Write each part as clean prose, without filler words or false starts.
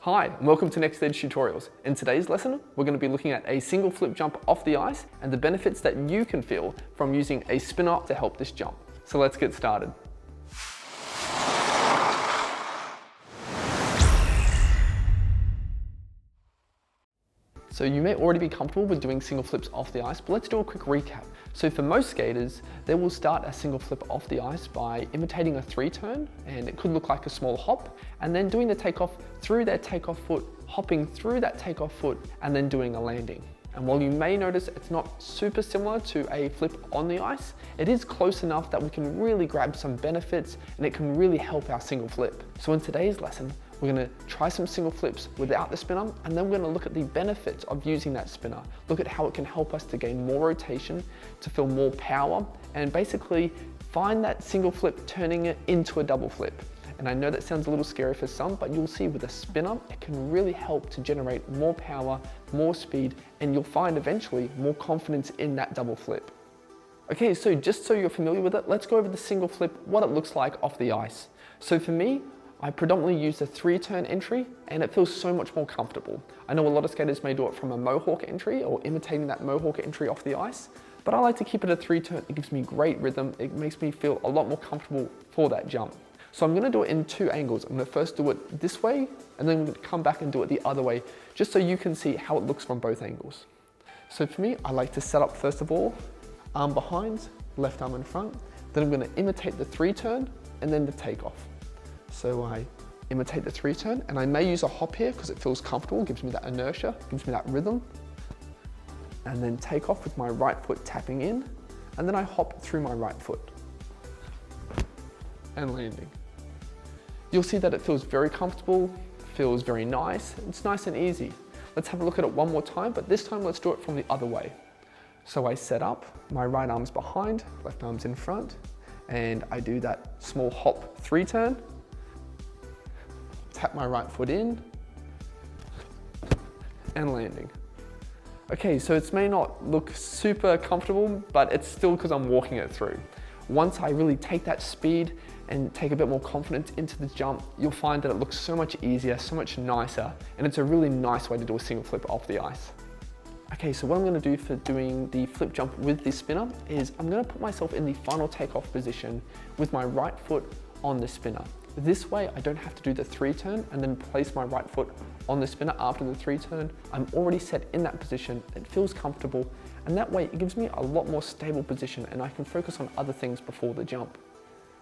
Hi, and welcome to Next Edge Tutorials. In today's lesson, we're going to be looking at a single flip jump off the ice and the benefits that you can feel from using a spinner to help this jump. So let's get started. So you may already be comfortable with doing single flips off the ice, but let's do a quick recap. So for most skaters, they will start a single flip off the ice by imitating a three turn, and it could look like a small hop, and then doing the takeoff through their takeoff foot, hopping through that takeoff foot, and then doing a landing. And while you may notice it's not super similar to a flip on the ice, it is close enough that we can really grab some benefits and it can really help our single flip. So in today's lesson, we're going to try some single flips without the spinner, and then we're going to look at the benefits of using that spinner. Look at how it can help us to gain more rotation, to feel more power, and basically find that single flip turning it into a double flip. And I know that sounds a little scary for some, but you'll see with a spinner, it can really help to generate more power, more speed, and you'll find eventually more confidence in that double flip. Okay, so just so you're familiar with it, let's go over the single flip, what it looks like off the ice. So for me, I predominantly use the three turn entry and it feels so much more comfortable. I know a lot of skaters may do it from a mohawk entry or imitating that mohawk entry off the ice, but I like to keep it a three turn. It gives me great rhythm. It makes me feel a lot more comfortable for that jump. So I'm gonna do it in two angles. I'm gonna first do it this way and then I'm gonna come back and do it the other way, just so you can see how it looks from both angles. So for me, I like to set up first of all, arm behind, left arm in front. Then I'm gonna imitate the three turn and then the takeoff. So I imitate the three turn and I may use a hop here because it feels comfortable, gives me that inertia, gives me that rhythm. And then take off with my right foot tapping in, and then I hop through my right foot and landing. You'll see that it feels very comfortable, feels very nice. It's nice and easy. Let's have a look at it one more time, but this time let's do it from the other way. So I set up, my right arm's behind, left arm's in front, and I do that small hop three turn. Tap my right foot in and landing. Okay, so it may not look super comfortable, but it's still because I'm walking it through. Once I really take that speed and take a bit more confidence into the jump, you'll find that it looks so much easier, so much nicer, and it's a really nice way to do a single flip off the ice. Okay, so what I'm gonna do for doing the flip jump with this spinner is I'm gonna put myself in the final takeoff position with my right foot on the spinner. This way, I don't have to do the three turn and then place my right foot on the spinner after the three turn. I'm already set in that position. It feels comfortable. And that way, it gives me a lot more stable position and I can focus on other things before the jump.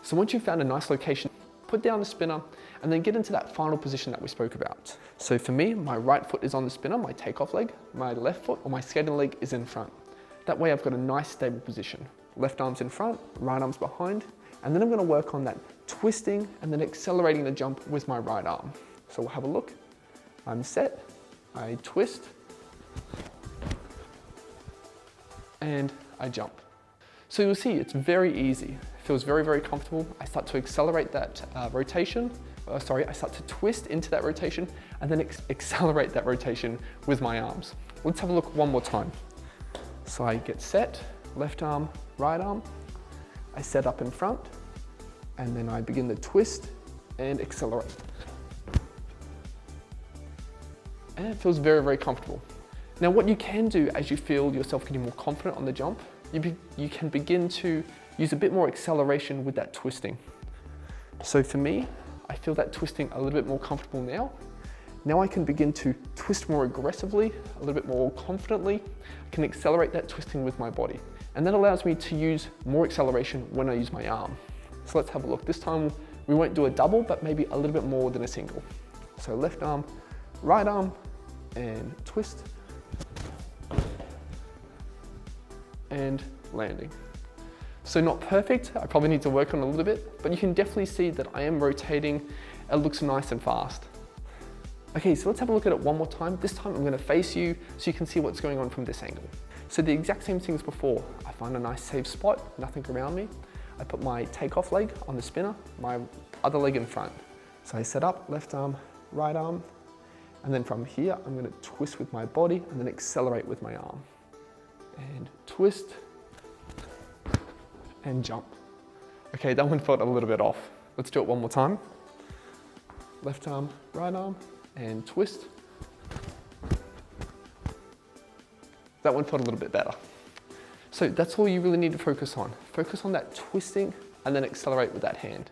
So once you've found a nice location, put down the spinner and then get into that final position that we spoke about. So for me, my right foot is on the spinner, my takeoff leg, my left foot or my skating leg is in front. That way I've got a nice stable position. Left arm's in front, right arm's behind, and then I'm gonna work on that twisting and then accelerating the jump with my right arm. So we'll have a look. I'm set, I twist, and I jump. So you'll see it's very easy. It feels very, very comfortable. I start to accelerate that rotation. I start to twist into that rotation and then accelerate that rotation with my arms. Let's have a look one more time. So I get set, left arm, right arm. I set up in front and then I begin to twist and accelerate. And it feels very, very comfortable. Now what you can do as you feel yourself getting more confident on the jump, you can begin to use a bit more acceleration with that twisting. So for me, I feel that twisting a little bit more comfortable now. Now I can begin to twist more aggressively, a little bit more confidently. I can accelerate that twisting with my body. And that allows me to use more acceleration when I use my arm. So let's have a look. This time we won't do a double, but maybe a little bit more than a single. So left arm, right arm, and twist, and landing. So not perfect, I probably need to work on it a little bit, but you can definitely see that I am rotating. It looks nice and fast. Okay, so let's have a look at it one more time. This time I'm gonna face you so you can see what's going on from this angle. So the exact same thing as before. I find a nice safe spot, nothing around me. I put my takeoff leg on the spinner, my other leg in front. So I set up, left arm, right arm, and then from here, I'm gonna twist with my body and then accelerate with my arm. And twist, and jump. Okay, that one felt a little bit off. Let's do it one more time. Left arm, right arm, and twist. That one felt a little bit better. So that's all you really need to focus on. Focus on that twisting and then accelerate with that hand.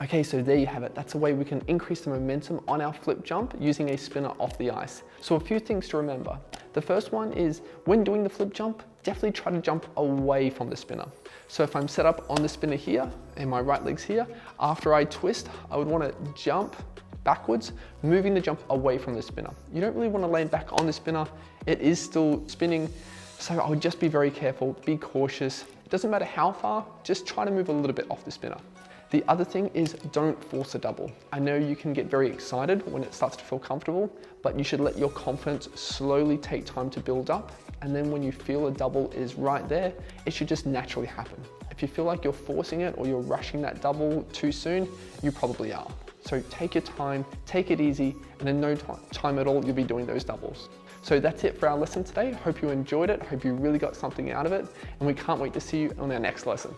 Okay, so there you have it. That's a way we can increase the momentum on our flip jump using a spinner off the ice. So a few things to remember. The first one is when doing the flip jump, definitely try to jump away from the spinner. So if I'm set up on the spinner here and my right leg's here, after I twist, I would want to jump backwards, moving the jump away from the spinner. You don't really want to land back on the spinner. It is still spinning, so I would just be very careful, be cautious. It doesn't matter how far, just try to move a little bit off the spinner. The other thing is don't force a double. I know you can get very excited when it starts to feel comfortable, but you should let your confidence slowly take time to build up. And then when you feel a double is right there, it should just naturally happen. If you feel like you're forcing it or you're rushing that double too soon, you probably are. So take your time, take it easy, and in no time at all, you'll be doing those doubles. So that's it for our lesson today. Hope you enjoyed it. Hope you really got something out of it. And we can't wait to see you on our next lesson.